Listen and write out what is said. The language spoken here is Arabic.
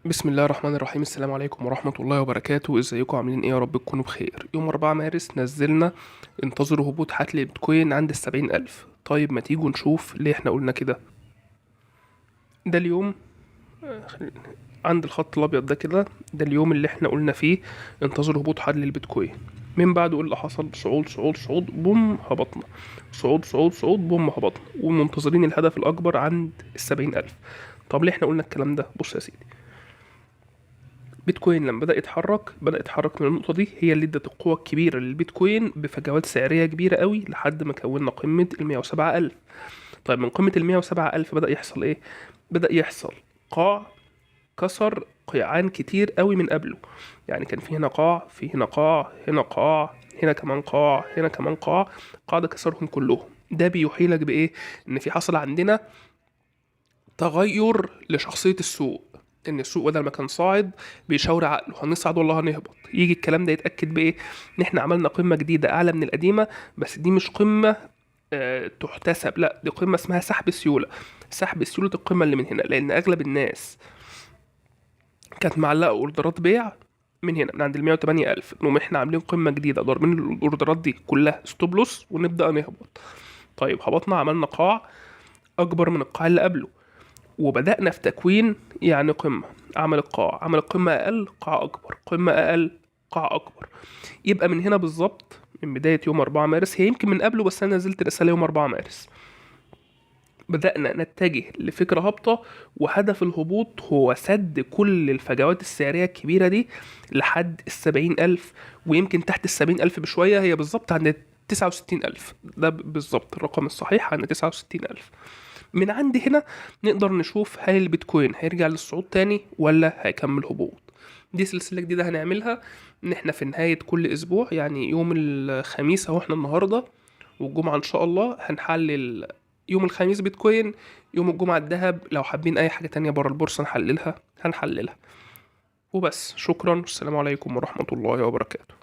بسم الله الرحمن الرحيم. السلام عليكم ورحمة الله وبركاته. ازيكم عاملين ايه؟ يا رب تكونوا بخير. يوم 4 مارس نزلنا انتظروا هبوط حتل البيتكوين عند 70,000. طيب ما تيجوا نشوف ليه احنا قلنا كده. ده اليوم عند الخط الابيض ده كده، ده اليوم اللي احنا قلنا فيه انتظروا هبوط حتل البيتكوين. من بعده ايه اللي حصل؟ صعود صعود صعود، بوم هبطنا. صعود صعود صعود، بوم هبطنا، ومنتظرين الهدف الاكبر عند 70,000. طب ليه احنا قلنا الكلام ده؟ بص يا سيدي، بيتكوين لما بدأ يتحرك من النقطة دي، هي اللي ادت القوة الكبيرة للبيتكوين بفجوات سعرية كبيرة قوي لحد ما كونا قمة 107,000. طيب من قمة 107,000 بدأ يحصل ايه؟ بدأ يحصل قاع، كسر قيعان كتير قوي من قبله. يعني كان في هنا قاع، في هنا قاع، هنا قاع، هنا كمان قاع، هنا كمان قاع. قاعدة كسرهم كلهم. ده بيوحيلك بإيه؟ إن في حصل عندنا تغير لشخصية السوق. ان السوق بدل ما كان صاعد بيشاور عقله هنصعد ولا هنهبط. يجي الكلام ده يتأكد بايه؟ ان احنا عملنا قمة جديدة اعلى من القديمة، بس دي مش قمة تحتسب، لا دي قمة اسمها سحب سيولة. سحب سيولة القمة اللي من هنا، لان اغلب الناس كانت معلقة اوردرات بيع من هنا من عند ال 108,000. نقوم احنا عاملين قمة جديدة ضاربين الاوردرات دي كلها ستوب لوس ونبدأ نهبط. طيب هبطنا، عملنا قاع اكبر من القاع اللي قبله، وبدأنا في تكوين يعني قمة. عمل القاع، عمل قمة أقل، قاع أكبر، قمة أقل، قاع أكبر. يبقى من هنا بالظبط، من بداية يوم 4 مارس، هي يمكن من قبله بس أنا نزلت رسالة يوم 4 مارس، بدأنا نتجه لفكرة هابطة. وهدف الهبوط هو سد كل الفجوات السعرية الكبيرة دي لحد 70,000، ويمكن تحت 70,000 بشوية. هي بالظبط عند 69,000، ده بالظبط الرقم الصحيح، عند 69,000. من عند هنا نقدر نشوف هل البيتكوين هيرجع للصعود تاني ولا هيكمل هبوط. دي سلسلة جديدة هنعملها، ان احنا في نهاية كل اسبوع، يعني يوم الخميس اهو احنا النهاردة، والجمعة ان شاء الله هنحلل. يوم الخميس بيتكوين، يوم الجمعة الذهب. لو حابين اي حاجة تانية برا البورصة نحللها هنحللها. وبس، شكرا والسلام عليكم ورحمة الله وبركاته.